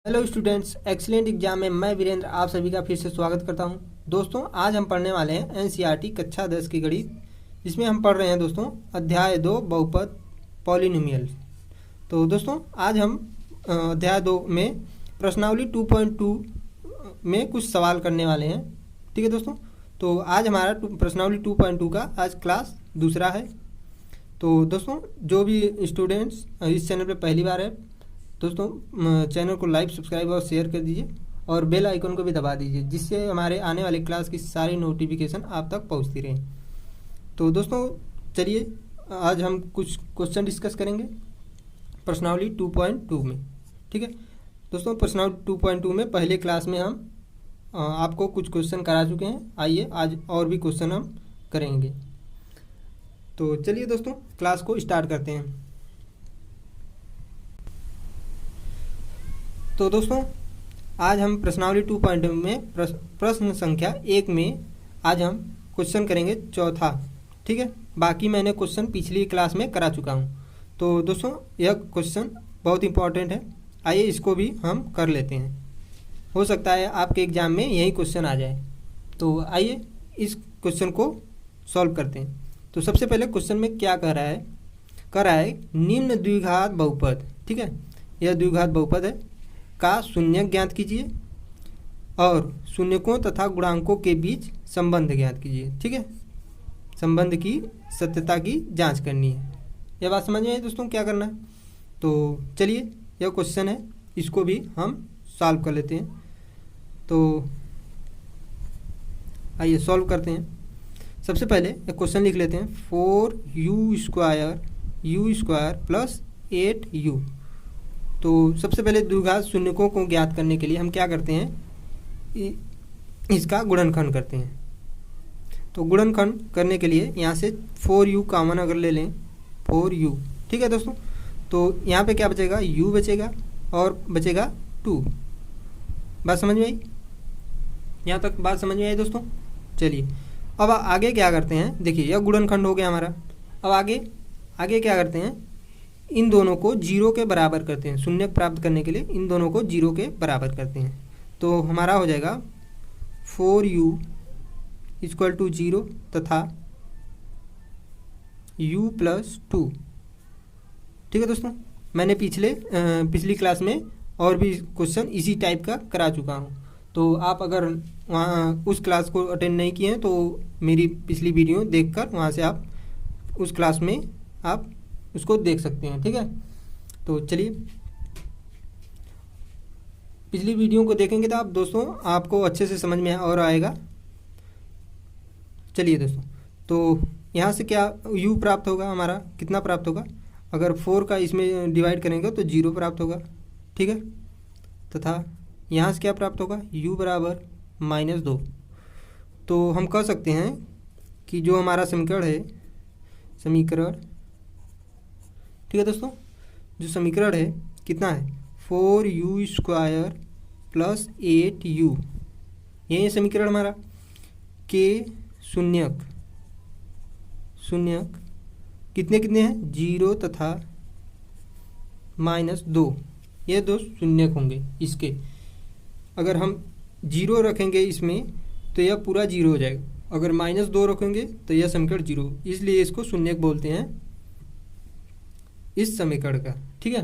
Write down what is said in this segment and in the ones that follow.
Hello students, excellent exam में मैं वीरेंद्र आप सभी का फिर से स्वागत करता हूं। दोस्तों, आज हम पढ़ने वाले हैं एनसीईआरटी कक्षा 10 की गणित, जिसमें हम पढ़ रहे हैं दोस्तों अध्याय 2 बहुपद पॉलिनोमियल। तो दोस्तों, आज हम अध्याय 2 में प्रश्नावली 2.2 में कुछ सवाल करने वाले हैं। ठीक है दोस्तों, तो आज हमारा प्रश्नावली 2.2 का आज क्लास दूसरा है। तो दोस्तों, जो भी स्टूडेंट्स इस चैनल पर पहली बार है, दोस्तों चैनल को लाइक, सब्सक्राइब और शेयर कर दीजिए और बेल आइकन को भी दबा दीजिए, जिससे हमारे आने वाले क्लास की सारी नोटिफिकेशन आप तक पहुंचती रहे। तो दोस्तों चलिए, आज हम कुछ क्वेश्चन डिस्कस करेंगे प्रश्नावली 2.2 में। ठीक है दोस्तों, प्रश्नावली 2.2 में पहले क्लास में हम आपको कुछ क्वेश्चन करा चुके हैं। आइए आज और भी क्वेश्चन हम करेंगे। तो चलिए दोस्तों, क्लास को स्टार्ट करते हैं। तो दोस्तों, आज हम प्रश्नावली 2.2 में प्रश्न संख्या 1 में आज हम क्वेश्चन करेंगे चौथा। ठीक है, बाकी मैंने क्वेश्चन पिछली क्लास में करा चुका हूँ। तो दोस्तों, यह क्वेश्चन बहुत इंपॉर्टेंट है, आइए इसको भी हम कर लेते हैं। हो सकता है आपके एग्जाम में यही क्वेश्चन आ जाए। तो आइए इस क्वेश्चन को सॉल्व करते हैं। तो सबसे पहले क्वेश्चन में क्या कह रहा है निम्न द्विघात बहुपद, ठीक है, यह द्विघात बहुपद है, का शून्यक ज्ञात कीजिए और शून्यकों तथा गुणांकों के बीच संबंध ज्ञात कीजिए। ठीक है, संबंध की सत्यता की जांच करनी है। यह बात समझ में आई दोस्तों, क्या करना है? तो चलिए, यह क्वेश्चन है, इसको भी हम सॉल्व कर लेते हैं। तो आइए सॉल्व करते हैं। सबसे पहले एक क्वेश्चन लिख लेते हैं, 4u² प्लस 8u। तो सबसे पहले द्विघात शून्यकों को ज्ञात करने के लिए हम क्या करते हैं, इसका गुणनखंड करते हैं। तो गुणनखंड करने के लिए यहाँ से 4u कॉमन अगर ले लें, 4u, ठीक है दोस्तों, तो यहाँ पे क्या बचेगा, u बचेगा और बचेगा 2। बात समझ में आई? यहाँ तक बात समझ में आई दोस्तों? चलिए अब आगे क्या करते हैं, देखिए यह गुणनखंड हो गया हमारा। अब आगे क्या करते हैं, इन दोनों को 0 के बराबर करते हैं। शून्यक प्राप्त करने के लिए इन दोनों को 0 के बराबर करते हैं। तो हमारा हो जाएगा 4u = 0 तथा u + 2। ठीक है दोस्तों, मैंने पिछली क्लास में और भी क्वेश्चन इसी टाइप का करा चुका हूँ। तो आप अगर वहाँ उस क्लास को अटेंड नहीं किए हैं तो मेरी पिछली वीडियो देखकर वहाँ से आप उस क्लास में आप उसको देख सकते हैं। ठीक है, तो चलिए पिछली वीडियो को देखेंगे तो आप दोस्तों आपको अच्छे से समझ में और आएगा। चलिए दोस्तों, तो यहाँ से क्या u प्राप्त होगा, हमारा कितना प्राप्त होगा, अगर 4 का इसमें डिवाइड करेंगे तो 0 प्राप्त होगा। ठीक है, तथा यहाँ से क्या प्राप्त होगा, u = -2। तो हम कह सकते हैं कि जो हमारा समीकरण ठीक है दोस्तों, जो समीकरण है कितना है, 4u² प्लस 8u, यही है समीकरण हमारा। के शून्यक कितने हैं, 0 तथा -2, ये दो शून्यक होंगे। इसके अगर हम 0 रखेंगे इसमें तो यह पूरा 0 हो जाएगा, अगर -2 रखेंगे तो यह समीकरण 0, इसलिए इसको शून्यक बोलते हैं इस समीकरण का। ठीक है,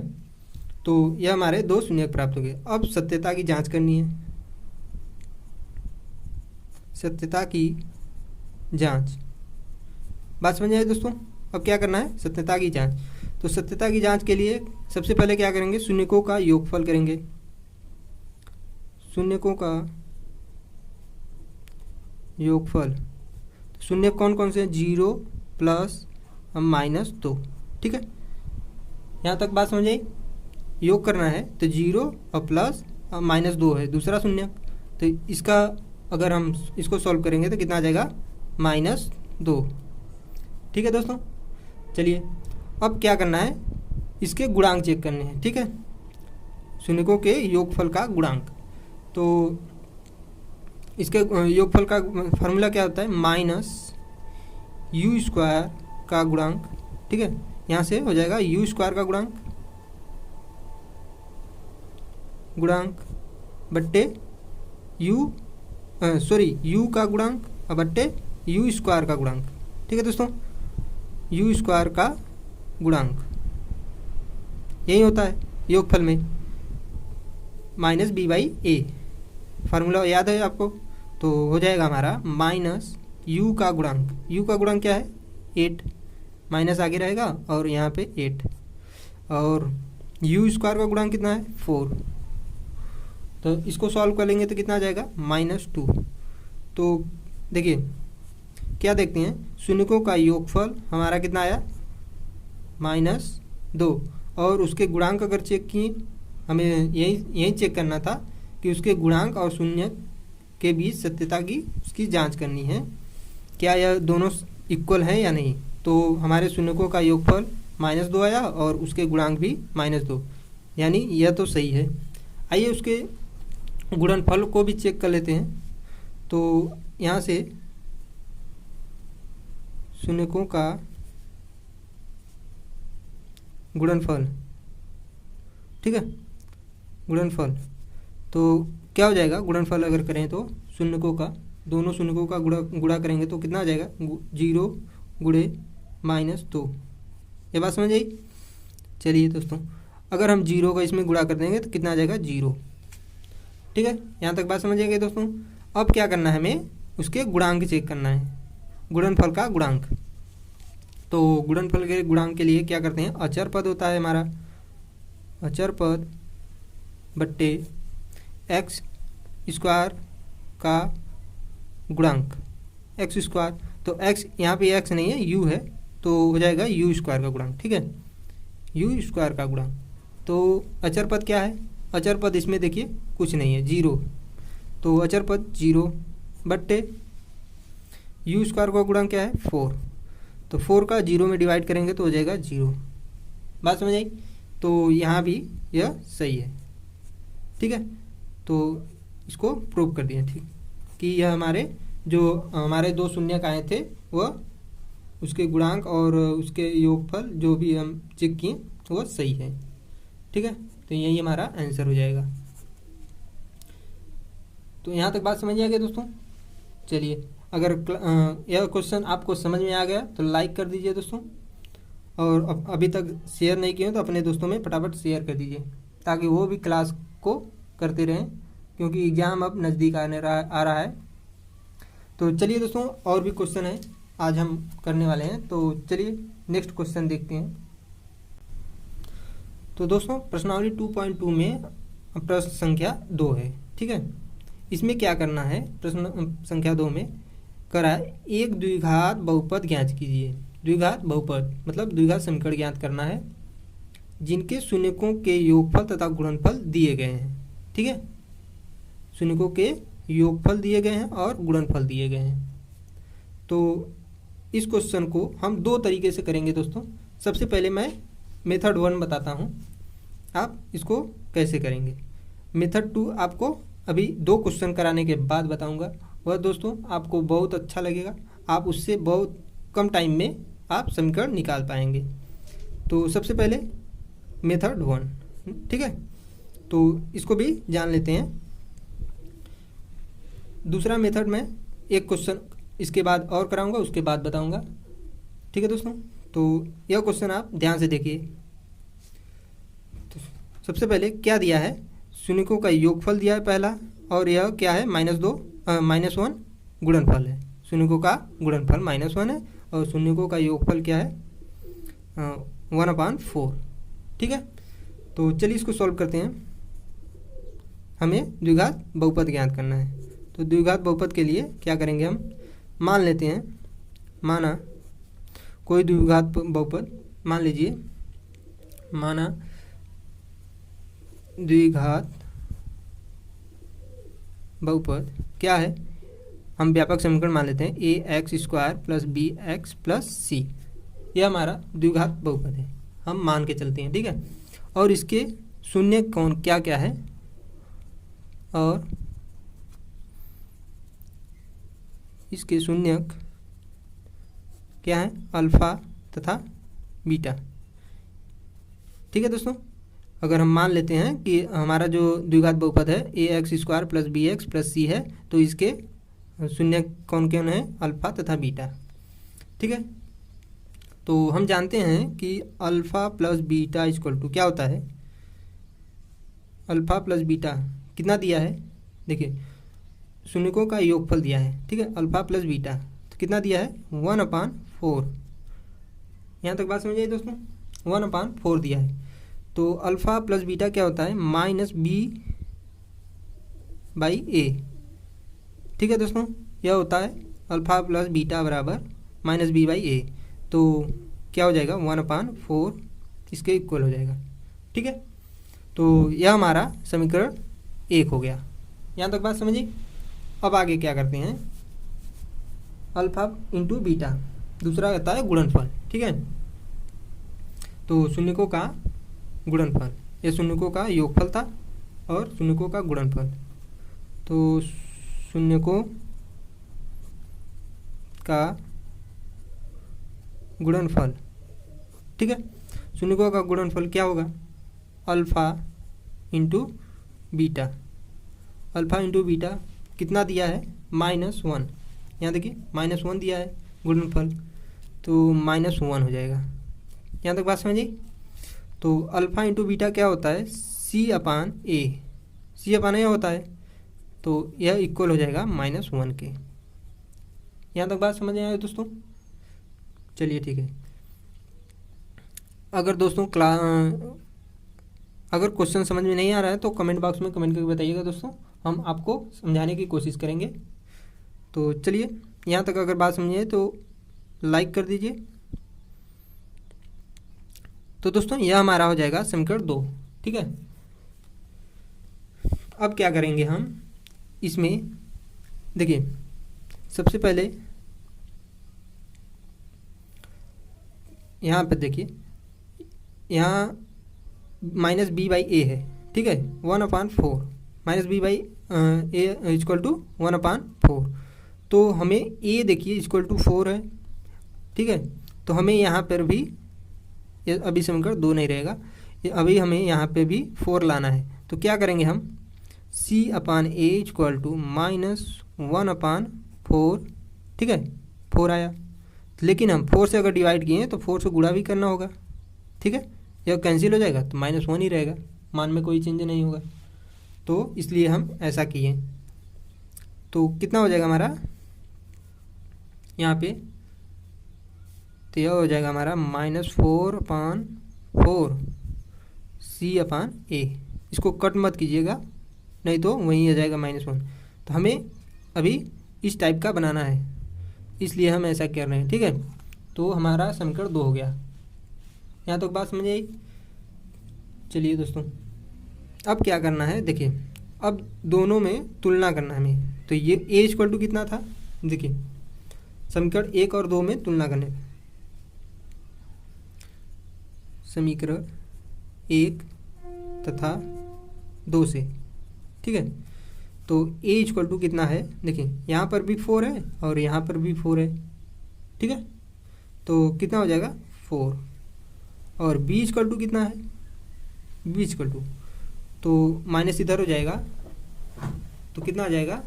तो यह हमारे 2 शून्यक प्राप्त हो गए। अब सत्यता की जांच करनी है, सत्यता की जांच। बात समझ आए दोस्तों? अब क्या करना है, सत्यता की जांच। तो सत्यता की जांच के लिए सबसे पहले क्या करेंगे, शून्यकों का योगफल करेंगे। शून्यकों का योगफल, शून्य कौन कौन से हैं, 0 प्लस -2। ठीक है, यहाँ तक बात समझ आई? योग करना है तो 0 और प्लस -2 है दूसरा शून्यक, तो इसका अगर हम इसको सॉल्व करेंगे तो कितना आ जाएगा, -2। ठीक है दोस्तों, चलिए अब क्या करना है, इसके गुणांक चेक करने हैं। ठीक है, शून्यकों के योगफल का गुणांक। तो इसके योगफल का फार्मूला क्या होता है, -u² का गुणांक। ठीक है, यहाँ से हो जाएगा u² का गुणांक गुणांक बट्टे यू का गुणांक और बट्टे यू स्क्वायर का गुणांक। ठीक है दोस्तों, यू स्क्वायर का गुणांक यही होता है योगफल में minus B by A. Formula याद है आपको? तो हो जाएगा हमारा माइनस यू का गुणांक। यू का गुणांक क्या है? 8, माइनस आगे रहेगा और यहाँ पे 8, और यू स्क्वायर का गुणांक कितना है? 4। तो इसको सॉल्व कर लेंगे तो कितना आ जाएगा? -2। तो देखिए क्या देखते हैं, शून्यकों का योगफल हमारा कितना आया? -2, और उसके गुणांक अगर चेक किए, हमें यही चेक करना था कि उसके गुणांक और शून्य के बीच सत्यता की उसकी जांच करनी है, क्या यह दोनों इक्वल हैं या नहीं। तो हमारे शून्यकों का योगफल -2 आया और उसके गुणांक भी -2, यानी यह तो सही है। आइए उसके गुणनफल को भी चेक कर लेते हैं। तो यहाँ से शून्यकों का गुणनफल, ठीक है, गुणनफल तो क्या हो जाएगा? गुणनफल अगर करें तो शून्यकों का, दोनों शून्यकों का गुणा करेंगे तो कितना आ जाएगा? 0 गुणे -2। ये बात समझ आई? चलिए दोस्तों, अगर हम 0 का इसमें गुणा कर देंगे तो कितना आ जाएगा? 0। ठीक है, यहाँ तक बात समझ आएगी दोस्तों। अब क्या करना है, हमें उसके गुणांक चेक करना है, गुणनफल का गुणांक। तो गुणनफल के गुणांक के लिए क्या करते हैं? अचर पद होता है हमारा, अचर पद बट्टे एक्स स्क्वायर का गुणांक, एक्स स्क्वायर। तो एक्स यहाँ पे एक्स नहीं है, यू है, तो हो जाएगा यू स्क्वायर का गुणांक। ठीक है, यू स्क्वायर का गुणांक। तो अचर पद क्या है? अचर पद इसमें देखिए कुछ नहीं है, 0। तो अचर पद 0 बट्टे यू स्क्वायर का गुणांक क्या है? 4। तो 4 का 0 में डिवाइड करेंगे तो हो जाएगा 0। बात समझ आई? तो यहाँ भी यह सही है। ठीक है, तो इसको प्रूव कर दिया, ठीक, कि यह हमारे दो शून्यक आए थे वह उसके गुणांक और उसके योगफल जो भी हम चेक किए वह सही है। ठीक है, तो यही हमारा आंसर हो जाएगा। तो यहाँ तक बात समझ आ गया दोस्तों। चलिए, अगर यह क्वेश्चन आपको समझ में आ गया तो लाइक कर दीजिए दोस्तों, और अभी तक शेयर नहीं किए हो तो अपने दोस्तों में फटाफट शेयर कर दीजिए, ताकि वो भी क्लास को करते रहें, क्योंकि एग्ज़ाम अब नज़दीक आ रहा है। तो चलिए दोस्तों, और भी क्वेश्चन है आज हम करने वाले हैं, तो चलिए नेक्स्ट क्वेश्चन देखते हैं। तो दोस्तों, प्रश्नावली 2.2 में प्रश्न संख्या 2 है। ठीक है, इसमें क्या करना है? प्रश्न संख्या 2 में करा एक द्विघात बहुपद ज्ञात कीजिए। द्विघात बहुपद मतलब द्विघात समीकरण ज्ञात करना है जिनके शून्यकों के योगफल तथा गुणनफल दिए गए हैं। ठीक है, शून्यकों के योगफल दिए गए हैं और गुणनफल दिए गए हैं। तो इस क्वेश्चन को हम 2 तरीके से करेंगे दोस्तों। सबसे पहले मैं मेथड 1 बताता हूँ, आप इसको कैसे करेंगे। मेथड 2 आपको अभी 2 क्वेश्चन कराने के बाद बताऊंगा। वह दोस्तों आपको बहुत अच्छा लगेगा, आप उससे बहुत कम टाइम में आप समीकरण निकाल पाएंगे। तो सबसे पहले मेथड 1, ठीक है, तो इसको भी जान लेते हैं। दूसरा मेथड में एक क्वेश्चन इसके बाद और कराऊंगा, उसके बाद बताऊंगा। ठीक है दोस्तों, तो यह क्वेश्चन आप ध्यान से देखिए। तो सबसे पहले क्या दिया है? शून्यकों का योगफल दिया है पहला, और यह क्या है? -1 गुणनफल है। शून्यकों का गुणनफल -1 है और शून्यकों का योगफल क्या है? 1/4। ठीक है, तो चलिए इसको सॉल्व करते हैं। हमें द्विघात बहुपद ज्ञात करना है। तो द्विघात बहुपद के लिए क्या करेंगे? हम मान लेते हैं, माना कोई द्विघात बहुपद, मान लीजिए माना द्विघात बहुपद क्या है? हम व्यापक समीकरण मान लेते हैं ax² + bx + c। यह हमारा द्विघात बहुपद है, हम मान के चलते हैं। ठीक है, और इसके शून्य कौन क्या क्या है? और इसके शून्यक क्या है? अल्फा तथा बीटा। ठीक है दोस्तों, अगर हम मान लेते हैं कि हमारा जो द्विघात बहुपद है a x square plus b x plus c है, तो इसके शून्य कौन कौन है, अल्फ़ा तथा बीटा। ठीक है, तो हम जानते हैं कि alpha plus beta equal to क्या होता है, अल्फ़ा प्लस बीटा कितना दिया है, देखिए शून्यकों का योगफल दिया है। ठीक है, अल्फ़ा प्लस बीटा तो कितना दिया है, 1/4। यहाँ तक बात समझ आई दोस्तों, 1/4 दिया है। तो अल्फ़ा प्लस बीटा क्या होता है, -b/a। ठीक है दोस्तों, यह होता है अल्फ़ा प्लस बीटा बराबर -b/a। तो क्या हो जाएगा, 1/4 इसके इक्वल हो जाएगा। ठीक है, तो यह हमारा समीकरण 1 हो गया। यहाँ तक बात समझिए। अब आगे क्या करते हैं, अल्फ़ा इंटू बीटा, दूसरा रहता है गुणनफल। ठीक है, तो शून्यकों का गुणनफल, ये शून्यकों का योगफल था और शून्यकों का गुणनफल। तो शून्यकों का गुणनफल, ठीक है, शून्यकों का गुणनफल क्या होगा, alpha into beta. Alpha into beta कितना दिया है, -1। यहाँ देखिए -1 दिया है गुणनफल, तो -1 हो जाएगा। यहाँ तक बात समझिए। तो अल्फ़ा इंटू बीटा क्या होता है, c/a। c/a होता है, तो यह इक्वल हो जाएगा -1 के। यहाँ तक बात समझ में आए दोस्तों। चलिए ठीक है, अगर दोस्तों अगर क्वेश्चन समझ में नहीं आ रहा है तो कमेंट बॉक्स में कमेंट करके बताइएगा दोस्तों, हम आपको समझाने की कोशिश करेंगे। तो चलिए, यहाँ तक अगर बात समझिए तो लाइक कर दीजिए। तो दोस्तों यह हमारा हो जाएगा समीकरण 2। ठीक है, अब क्या करेंगे हम इसमें, देखिए सबसे पहले यहाँ पर देखिए, यहाँ -b/a है। ठीक है, 1/4 -b/a इक्वल टू 1/4। तो हमें a देखिए इक्वल टू 4 है। ठीक है, तो हमें यहाँ पर भी, अभी समीकरण 2 नहीं रहेगा, अभी हमें यहाँ पे भी 4 लाना है। तो क्या करेंगे हम, c/a इक्वल टू -1/4। ठीक है, 4 आया, लेकिन हम 4 से अगर डिवाइड किए हैं तो 4 से गुणा भी करना होगा। ठीक है, यह कैंसिल हो जाएगा तो -1 ही रहेगा, मान में कोई चेंज नहीं होगा, तो इसलिए हम ऐसा किए। तो कितना हो जाएगा हमारा यहाँ पे, तो यह हो जाएगा हमारा -4/4 c/a। इसको कट मत कीजिएगा, नहीं तो वहीं आ जाएगा -1। तो हमें अभी इस टाइप का बनाना है, इसलिए हम ऐसा कर रहे हैं। ठीक है, तो हमारा समीकरण 2 हो गया। यहाँ तो बात समझ आई। चलिए दोस्तों, अब क्या करना है, देखिए अब दोनों में तुलना करना है हमें। तो ये a इक्वल टू कितना था, देखिए समीकरण 1 और 2 में तुलना करने, समीकरण 1 तथा 2 से। ठीक है, तो a इक्वल टू कितना है, देखिए यहाँ पर भी 4 है और यहाँ पर भी 4 है। ठीक है, तो कितना हो जाएगा 4। और b इक्वल टू कितना है, b इक्वल टू, तो माइनस इधर हो जाएगा, तो कितना आ जाएगा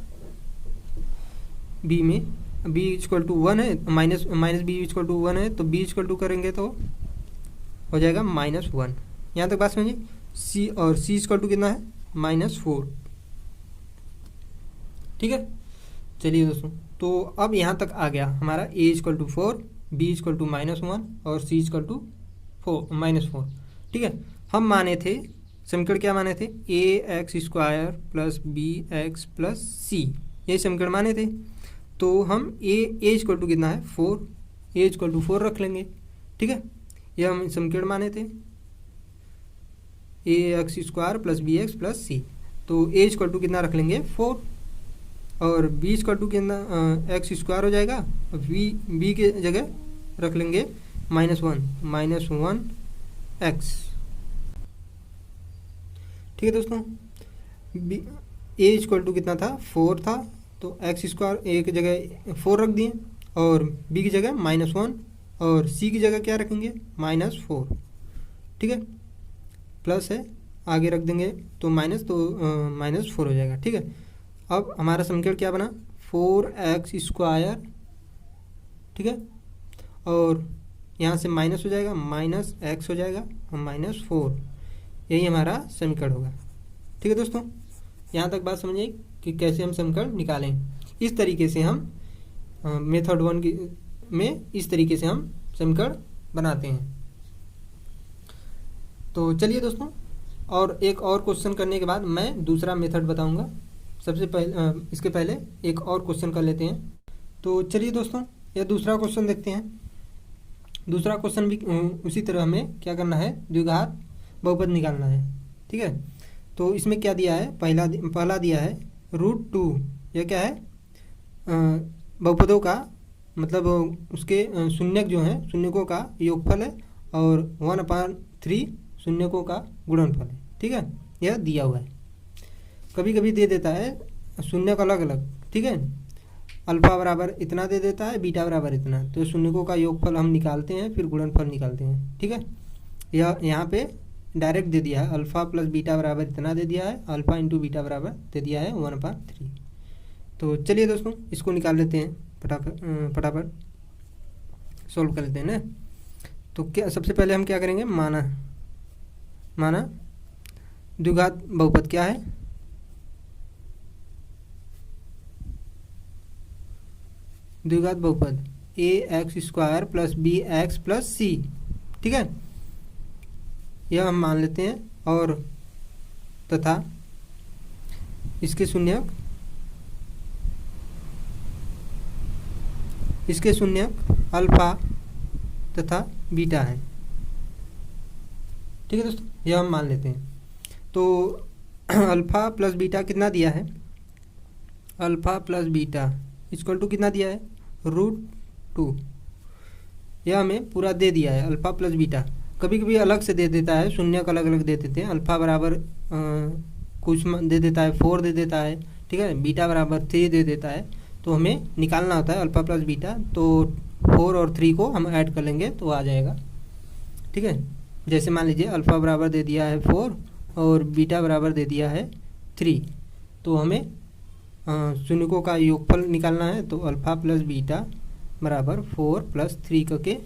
b में, b इक्वल टू 1 है, माइनस b इक्वल टू 1 है, तो b इक्वल टू करेंगे तो हो जाएगा -1। यहाँ तक बात समझिए। c और c इक्वल टू कितना है, -4। ठीक है, चलिए दोस्तों, तो अब यहाँ तक आ गया हमारा a equal to 4, b equal to -1 और c इक्वल टू -4। ठीक है, हम माने थे, समीकरण क्या माने थे, ax² plus bx plus c, ये समीकरण माने थे। तो हम a इक्वल टू कितना है 4, a इक्वल टू 4 रख लेंगे। ठीक है, ये हम समीकरण माने थे, ax² plus bx plus c। तो a इक्वल टू कितना रख लेंगे 4, और b इक्वल टू कितना x² हो जाएगा, b के जगह रख लेंगे -1 x। ठीक है दोस्तों, a इक्वल टू कितना था 4 था, तो x² a की जगह 4 रख दिए और b की जगह -1 और c की जगह क्या रखेंगे -4। ठीक है, प्लस है आगे रख देंगे तो माइनस, तो -4 हो जाएगा। ठीक है, अब हमारा समीकरण क्या बना, 4x²। ठीक है, और यहाँ से माइनस हो जाएगा, -x हो जाएगा और -4, यही हमारा समीकरण होगा। ठीक है दोस्तों, यहाँ तक बात समझिए कि कैसे हम समीकरण निकालें। इस तरीके से हम मेथड 1 में इस तरीके से हम समीकरण बनाते हैं। तो चलिए दोस्तों, और एक और क्वेश्चन करने के बाद मैं दूसरा मेथड बताऊंगा। सबसे पहले इसके पहले एक और क्वेश्चन कर लेते हैं। तो चलिए दोस्तों, यह दूसरा क्वेश्चन देखते हैं। दूसरा क्वेश्चन भी उसी तरह हमें क्या करना है, द्विघात बहुपद निकालना है। ठीक है, तो इसमें क्या दिया है, पहला दिया है √2। यह क्या है, बहुपदों का मतलब उसके शून्यक जो हैं, शून्यकों का योगफल है, और 1/3 शून्यकों का गुणनफल है। ठीक है, यह दिया हुआ है। कभी कभी दे देता है शून्यक अलग अलग। ठीक है, अल्फा बराबर इतना दे देता है, बीटा बराबर इतना, तो शून्यकों का योगफल हम निकालते हैं, फिर गुणनफल निकालते हैं। ठीक है, यह यहाँ पे डायरेक्ट दे दिया है, अल्फा प्लस बीटा बराबर इतना दे दिया है, अल्फा इंटू बीटा बराबर दे दिया है 1/3। तो चलिए दोस्तों, इसको निकाल लेते हैं, फटाफट सॉल्व कर लेते हैं ना। तो क्या सबसे पहले हम क्या करेंगे, माना द्विघात बहुपद क्या है, द्विघात बहुपद ax² + bx + c। ठीक है, यह हम मान लेते हैं, और तथा इसके शून्यक अल्फा तथा बीटा है। ठीक है दोस्तों, यह हम मान लेते हैं। तो अल्फा प्लस बीटा कितना दिया है, alpha plus beta equal to कितना दिया है, √2। यह हमें पूरा दे दिया है, अल्फा प्लस बीटा। कभी कभी अलग से दे देता है, शून्यक अलग अलग दे देते हैं। अल्फा बराबर कुछ दे देता है, 4 दे देता है। ठीक है, बीटा बराबर 3 दे देता है। तो हमें निकालना होता है अल्फा प्लस बीटा, तो 4 और 3 को हम ऐड कर लेंगे तो आ जाएगा। ठीक है, जैसे मान लीजिए अल्फा बराबर दे दिया है 4 और बीटा बराबर दे दिया है 3, तो हमें शून्यकों का योगफल निकालना है। तो अल्फा प्लस बीटा बराबर 4 + 3 करके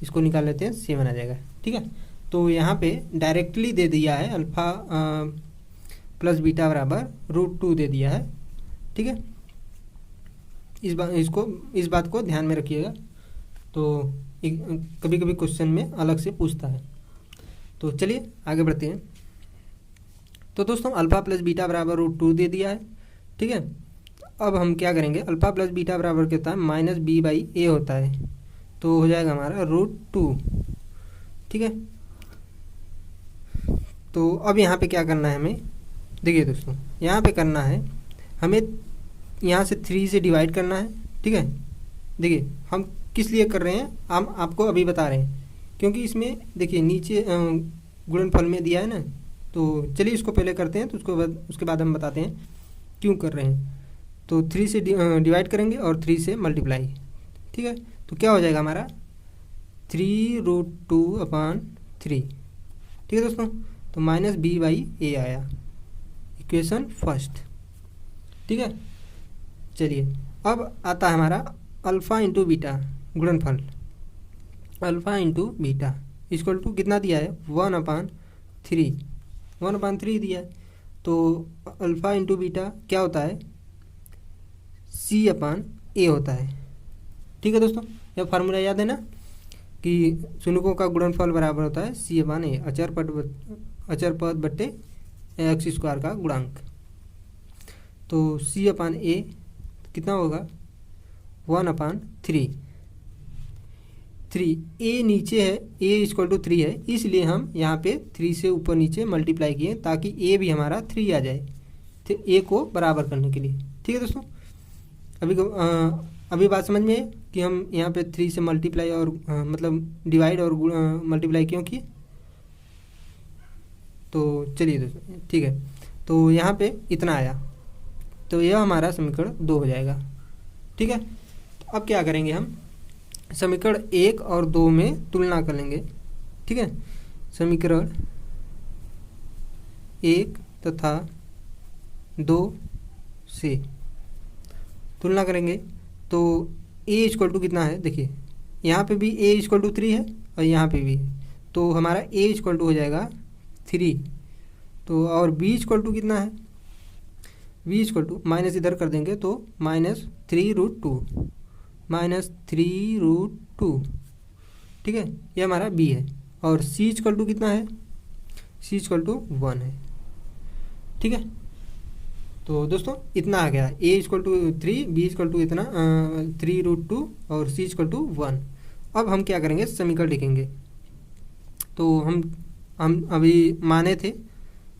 इसको निकाल लेते हैं, 7 आ जाएगा। ठीक है, तो यहाँ पे डायरेक्टली दे दिया है, अल्फा प्लस बीटा बराबर √2 दे दिया है। ठीक है, इस बात को ध्यान में रखिएगा। तो कभी कभी क्वेश्चन में अलग से पूछता है। तो चलिए आगे बढ़ते हैं। तो दोस्तों, अल्फा प्लस बीटा बराबर √2 दे दिया है। ठीक है, अब हम क्या करेंगे, अल्फा प्लस बीटा बराबर क्या होता है, -b/a होता है। तो हो जाएगा हमारा √2। ठीक है, तो अब यहाँ पे क्या करना है हमें, देखिए दोस्तों, यहाँ पे करना है हमें, यहाँ से 3 से डिवाइड करना है। ठीक है, देखिए हम किस लिए कर रहे हैं, हम आपको अभी बता रहे हैं, क्योंकि इसमें देखिए नीचे गुणनफल में दिया है ना। तो चलिए इसको पहले करते हैं, तो उसके बाद हम बताते हैं क्यों कर रहे हैं। तो 3 से डिवाइड करेंगे और 3 से मल्टीप्लाई। ठीक है, तो क्या हो जाएगा हमारा 3√2/3। ठीक है दोस्तों, तो -b/a आया, इक्वेशन फर्स्ट। ठीक है, चलिए अब आता है हमारा अल्फ़ा इंटू बीटा गुणनफल। Alpha into beta equal to कितना दिया है, 1/3 दिया है। तो अल्फ़ा इंटू बीटा क्या होता है, c/a होता है। ठीक है दोस्तों, यह फार्मूला याद है ना, कि शून्यकों का गुणनफल बराबर होता है c/a, अचर पद बट्टे x² का गुणांक। तो c/a कितना होगा, 1/3। a नीचे है, a = 3 है, इसलिए हम यहाँ पे 3 से ऊपर नीचे मल्टीप्लाई किए ताकि a भी हमारा 3 आ जाए, तो a को बराबर करने के लिए। ठीक है दोस्तों, अभी बात समझ में है कि हम यहाँ पे 3 से मल्टीप्लाई और मतलब डिवाइड और मल्टीप्लाई क्यों किए। तो चलिए दोस्तों, ठीक है, तो यहाँ पे इतना आया, तो यह हमारा समीकरण 2 हो जाएगा। ठीक है, तो अब क्या करेंगे, हम समीकरण 1 और 2 में तुलना कर लेंगे। ठीक है, समीकरण 1 तथा 2 से तुलना करेंगे तो a इक्वल टू कितना है, देखिए यहाँ पे भी a इक्वल टू 3 है और यहाँ पे भी है, तो हमारा a इक्वल टू हो जाएगा 3। तो और b इक्वल टू कितना है, b इक्वल टू माइनस इधर कर देंगे तो -3√2 -3√2, ठीक है, ये हमारा b है। और c इक्वल टू कितना है, c इक्वल टू 1 है, ठीक है। तो दोस्तों इतना आ गया, a equal to 3, b equal to इतना 3√2 और c इक्वल टू 1। अब हम क्या करेंगे, समीकरण लिखेंगे। तो हम अभी माने थे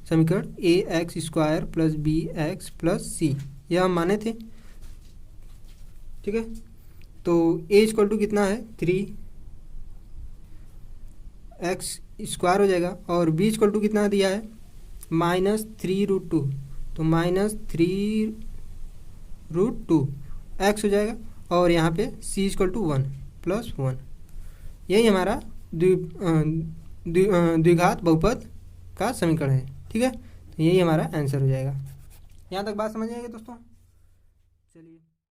समीकरण ax² + bx + c, यह हम माने थे, ठीक है। तो a इक्वल टू कितना है 3x² हो जाएगा और b इक्वल टू कितना दिया है -3√2, तो -3√2 x हो जाएगा और यहाँ पे c इक्वल टू 1 + 1। यही हमारा द्विघात बहुपद का समीकरण है, ठीक है। तो यही हमारा आंसर हो जाएगा। यहाँ तक बात समझ आएगी दोस्तों, चलिए।